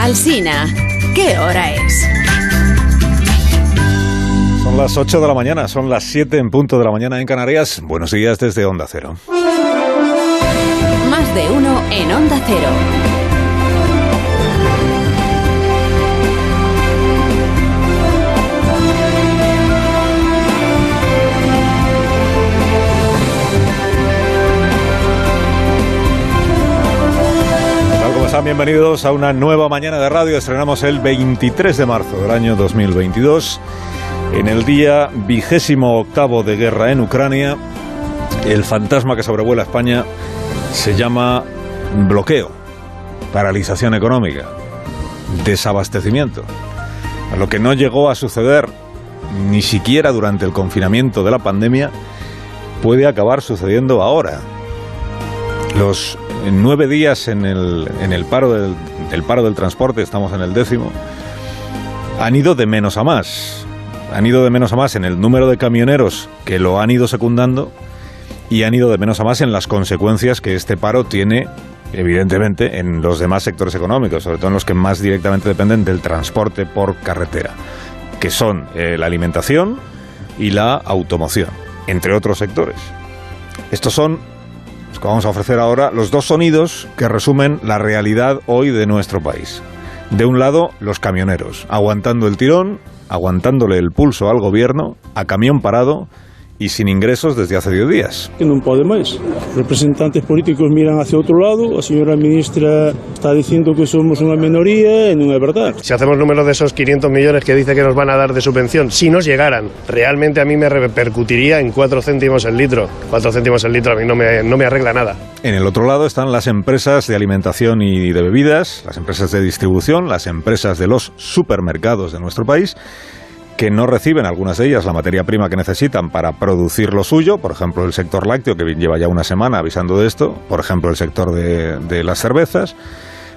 Alsina, ¿qué hora es? Son las 8 de la mañana, son las 7 en punto de la mañana en Canarias. Buenos días desde Onda Cero. Más de uno en Onda Cero. Bienvenidos a una nueva mañana de radio. Estrenamos el 23 de marzo del año 2022. En el día 28º de guerra en Ucrania, el fantasma que sobrevuela España se llama bloqueo, paralización económica, desabastecimiento. Lo que no llegó a suceder ni siquiera durante el confinamiento de la pandemia puede acabar sucediendo ahora. Los 9 días en el paro del transporte, estamos en el 10º, han ido de menos a más. Han ido de menos a más en el número de camioneros que lo han ido secundando y han ido de menos a más en las consecuencias que este paro tiene, evidentemente, en los demás sectores económicos, sobre todo en los que más directamente dependen del transporte por carretera, que son la alimentación y la automoción, entre otros sectores. Estos son, que vamos a ofrecer ahora, los dos sonidos que resumen la realidad hoy de nuestro país. De un lado, los camioneros, aguantando el tirón, aguantándole el pulso al gobierno, a camión parado y sin ingresos desde hace 10 días. Que non pode máis. Representantes políticos miran hacia outro lado, a señora ministra está dicindo que somos unha minoría e non é verdad. Si hacemos número de esos 500 millones que dice que nos van a dar de subvención, si nos llegaran, realmente a mí me repercutiría en 4 céntimos el litro. 4 céntimos el litro a mí no me arregla nada. En el otro lado están las empresas de alimentación y de bebidas, las empresas de distribución, las empresas de los supermercados de nuestro país, que no reciben, algunas de ellas, la materia prima que necesitan para producir lo suyo. Por ejemplo, el sector lácteo, que lleva ya una semana avisando de esto. Por ejemplo, el sector de las cervezas.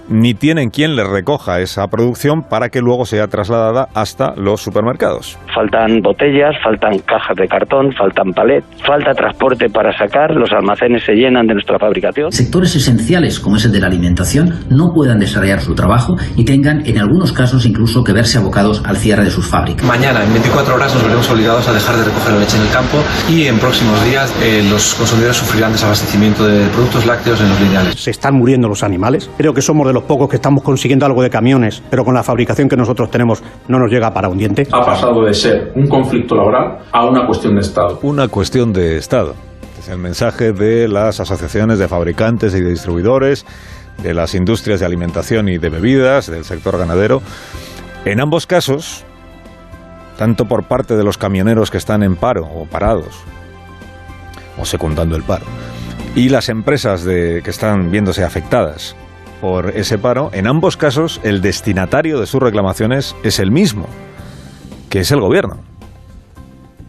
Ni tienen quien les recoja esa producción para que luego sea trasladada hasta los supermercados. Faltan botellas, faltan cajas de cartón, faltan palets, falta transporte para sacar, los almacenes se llenan de nuestra fabricación. Sectores esenciales como es el de la alimentación no puedan desarrollar su trabajo y tengan en algunos casos incluso que verse abocados al cierre de sus fábricas. Mañana en 24 horas nos veremos obligados a dejar de recoger la leche en el campo y en próximos días los consumidores sufrirán desabastecimiento de productos lácteos en los lineales. Se están muriendo los animales. Creo que somos de los pocos que estamos consiguiendo algo de camiones, pero con la fabricación que nosotros tenemos no nos llega para un diente. Ha pasado de ser un conflicto laboral a una cuestión de Estado. Una cuestión de Estado. Es el mensaje de las asociaciones de fabricantes y de distribuidores, de las industrias de alimentación y de bebidas, del sector ganadero. En ambos casos, tanto por parte de los camioneros que están en paro o parados, o secundando el paro, y las empresas que están viéndose afectadas por ese paro, en ambos casos el destinatario de sus reclamaciones es el mismo, que es el gobierno.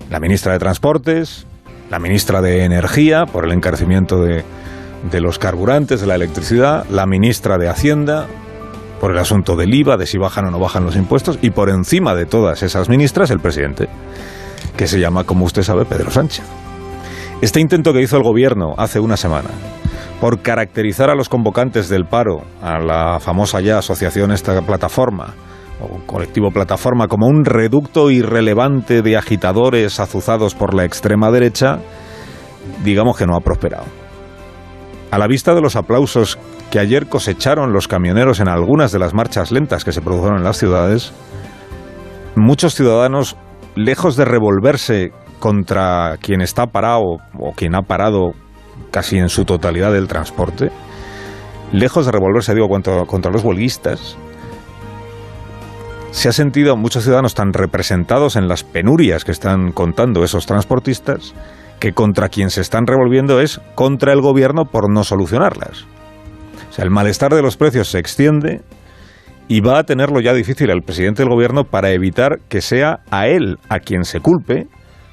La ministra de Transportes, la ministra de Energía, por el encarecimiento de los carburantes, de la electricidad, la ministra de Hacienda, por el asunto del IVA, de si bajan o no bajan los impuestos, y por encima de todas esas ministras, el presidente, que se llama, como usted sabe, Pedro Sánchez. Este intento que hizo el gobierno hace una semana por caracterizar a los convocantes del paro, a la famosa ya asociación esta Plataforma, o colectivo Plataforma, como un reducto irrelevante de agitadores azuzados por la extrema derecha, digamos que no ha prosperado. A la vista de los aplausos que ayer cosecharon los camioneros en algunas de las marchas lentas que se produjeron en las ciudades, muchos ciudadanos, lejos de revolverse contra quien está parado o quien ha parado casi en su totalidad del transporte, lejos de revolverse, digo, contra los huelguistas, se ha sentido muchos ciudadanos tan representados en las penurias que están contando esos transportistas, que contra quien se están revolviendo es contra el gobierno por no solucionarlas. O sea, el malestar de los precios se extiende y va a tenerlo ya difícil el presidente del gobierno para evitar que sea a él a quien se culpe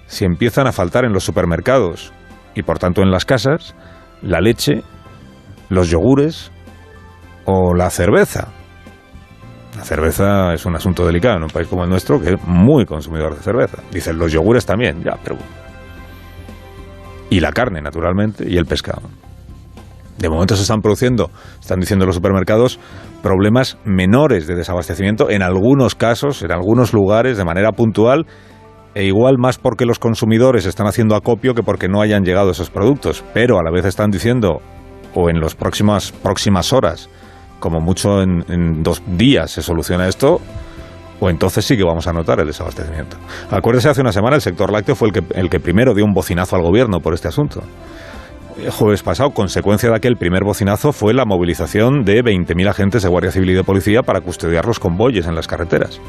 si empiezan a faltar en los supermercados y por tanto en las casas la leche, los yogures o la cerveza. La cerveza es un asunto delicado en un país como el nuestro, que es muy consumidor de cerveza. Dicen los yogures también, ya, pero... Y la carne, naturalmente, y el pescado. De momento se están produciendo, están diciendo los supermercados, problemas menores de desabastecimiento en algunos casos, en algunos lugares, de manera puntual, e igual más porque los consumidores están haciendo acopio que porque no hayan llegado esos productos. Pero a la vez están diciendo, o en las próximas horas, como mucho en 2 días se soluciona esto, o entonces sí que vamos a notar el desabastecimiento. Acuérdese, hace una semana el sector lácteo fue el que primero dio un bocinazo al gobierno por este asunto. El jueves pasado, consecuencia de aquel primer bocinazo, fue la movilización de 20.000 agentes de Guardia Civil y de Policía para custodiar los convoyes en las carreteras.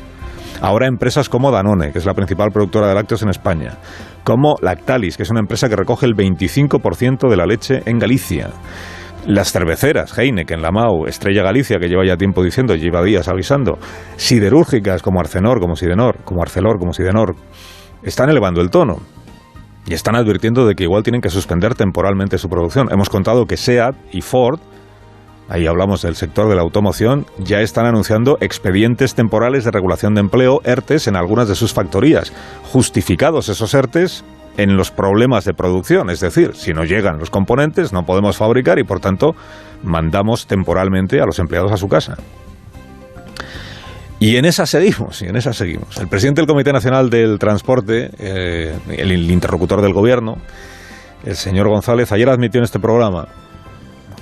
Ahora empresas como Danone, que es la principal productora de lácteos en España, como Lactalis, que es una empresa que recoge el 25% de la leche en Galicia. Las cerveceras, Heineken, Lamau, Estrella Galicia, que lleva ya tiempo diciendo, lleva días avisando, siderúrgicas como Arcelor, como Sidenor, están elevando el tono y están advirtiendo de que igual tienen que suspender temporalmente su producción. Hemos contado que SEAT y Ford, ahí hablamos del sector de la automoción, ya están anunciando expedientes temporales de regulación de empleo, ERTES, en algunas de sus factorías, justificados esos ERTES en los problemas de producción, es decir, si no llegan los componentes no podemos fabricar y por tanto mandamos temporalmente a los empleados a su casa. Y en esa seguimos. El presidente del Comité Nacional del Transporte, el interlocutor del gobierno, el señor González, ayer admitió en este programa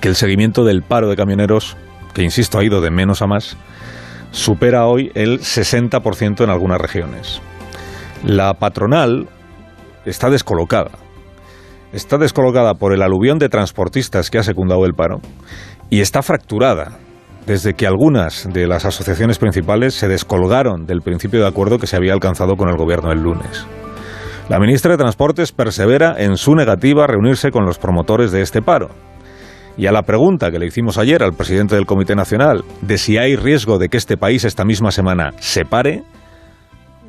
que el seguimiento del paro de camioneros, que insisto ha ido de menos a más, supera hoy el 60% en algunas regiones. La patronal está descolocada. Está descolocada por el aluvión de transportistas que ha secundado el paro y está fracturada desde que algunas de las asociaciones principales se descolgaron del principio de acuerdo que se había alcanzado con el gobierno el lunes. La ministra de Transportes persevera en su negativa a reunirse con los promotores de este paro. Y a la pregunta que le hicimos ayer al presidente del Comité Nacional de si hay riesgo de que este país esta misma semana se pare,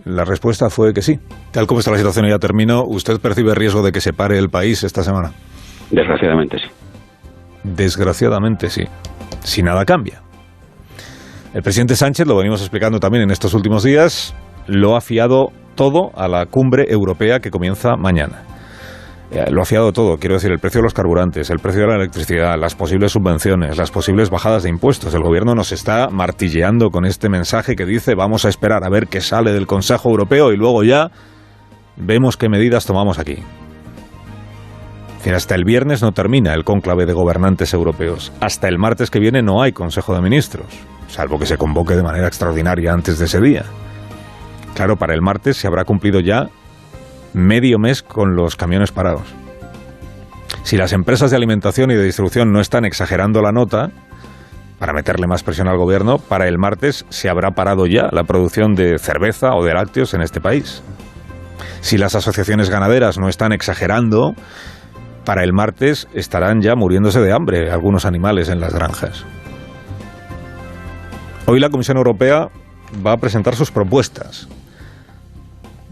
la respuesta fue que sí. Tal como está la situación, y ya termino, ¿usted percibe riesgo de que se pare el país esta semana? Desgraciadamente sí. Desgraciadamente sí. Si nada cambia. El presidente Sánchez, lo venimos explicando también en estos últimos días, lo ha fiado todo a la cumbre europea que comienza mañana. Lo ha fiado todo, quiero decir, el precio de los carburantes, el precio de la electricidad, las posibles subvenciones, las posibles bajadas de impuestos. El gobierno nos está martilleando con este mensaje que dice vamos a esperar a ver qué sale del Consejo Europeo y luego ya vemos qué medidas tomamos aquí. Hasta el viernes no termina el cónclave de gobernantes europeos. Hasta el martes que viene no hay Consejo de Ministros, salvo que se convoque de manera extraordinaria antes de ese día. Claro, para el martes se habrá cumplido ya medio mes con los camiones parados. Si las empresas de alimentación y de distribución no están exagerando la nota para meterle más presión al gobierno, para el martes se habrá parado ya la producción de cerveza o de lácteos en este país. Si las asociaciones ganaderas no están exagerando, para el martes estarán ya muriéndose de hambre algunos animales en las granjas. Hoy la Comisión Europea va a presentar sus propuestas.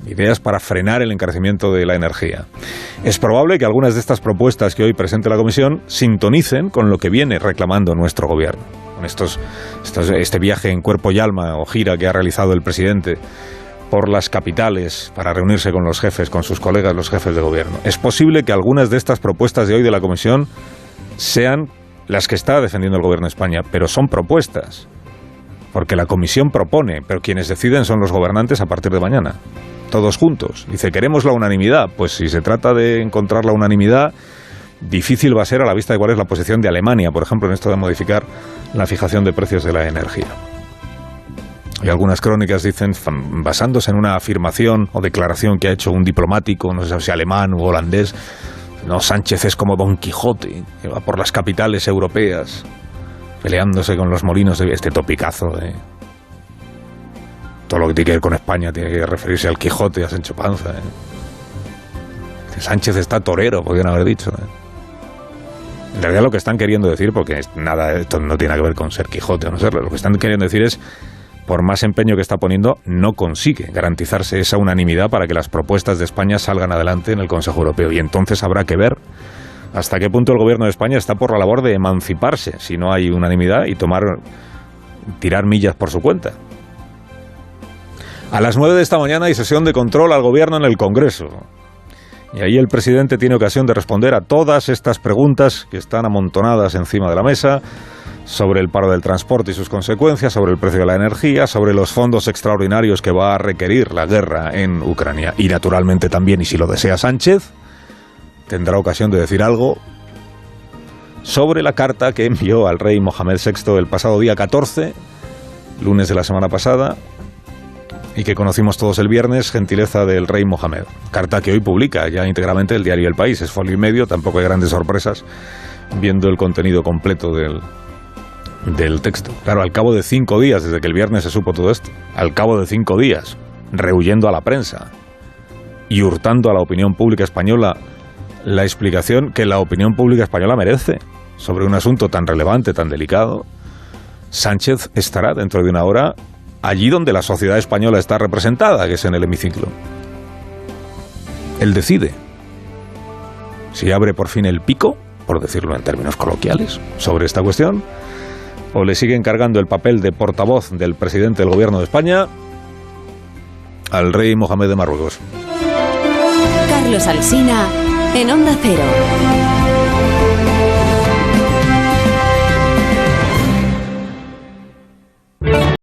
Ideas para frenar el encarecimiento de la energía. Es probable que algunas de estas propuestas que hoy presente la Comisión sintonicen con lo que viene reclamando nuestro gobierno. Con este viaje en cuerpo y alma o gira que ha realizado el presidente por las capitales para reunirse con los jefes, con sus colegas, los jefes de gobierno. Es posible que algunas de estas propuestas de hoy de la Comisión sean las que está defendiendo el gobierno de España, pero son propuestas. Porque la Comisión propone, pero quienes deciden son los gobernantes a partir de mañana. Todos juntos. Dice, queremos la unanimidad. Pues si se trata de encontrar la unanimidad, difícil va a ser a la vista de cuál es la posición de Alemania, por ejemplo, en esto de modificar la fijación de precios de la energía. Y algunas crónicas dicen, basándose en una afirmación o declaración que ha hecho un diplomático, no sé si alemán u holandés, no, Sánchez es como Don Quijote, que va por las capitales europeas, peleándose con los molinos de este topicazo de... Todo lo que tiene que ver con España tiene que referirse al Quijote, a Sancho Panza. Sánchez está torero, podrían haber dicho. En realidad lo que están queriendo decir, porque nada, esto no tiene que ver con ser Quijote o no serlo, lo que están queriendo decir es, por más empeño que está poniendo, no consigue garantizarse esa unanimidad para que las propuestas de España salgan adelante en el Consejo Europeo. Y entonces habrá que ver hasta qué punto el gobierno de España está por la labor de emanciparse, si no hay unanimidad, y tirar millas por su cuenta. A las 9 de esta mañana hay sesión de control al gobierno en el Congreso. Y ahí el presidente tiene ocasión de responder a todas estas preguntas que están amontonadas encima de la mesa sobre el paro del transporte y sus consecuencias, sobre el precio de la energía, sobre los fondos extraordinarios que va a requerir la guerra en Ucrania. Y naturalmente también, y si lo desea Sánchez, tendrá ocasión de decir algo sobre la carta que envió al rey Mohamed VI el pasado día 14, lunes de la semana pasada, y que conocimos todos el viernes, gentileza del rey Mohamed. Carta que hoy publica ya íntegramente el diario El País, es folio y medio, tampoco hay grandes sorpresas viendo el contenido completo del texto. Claro, al cabo de 5 días, desde que el viernes se supo todo esto, al cabo de 5 días, rehuyendo a la prensa y hurtando a la opinión pública española la explicación que la opinión pública española merece sobre un asunto tan relevante, tan delicado, Sánchez estará dentro de una hora allí donde la sociedad española está representada, que es en el hemiciclo. Él decide si abre por fin el pico, por decirlo en términos coloquiales, sobre esta cuestión, o le sigue encargando el papel de portavoz del presidente del gobierno de España al rey Mohamed de Marruecos. Carlos Alsina, en Onda Cero.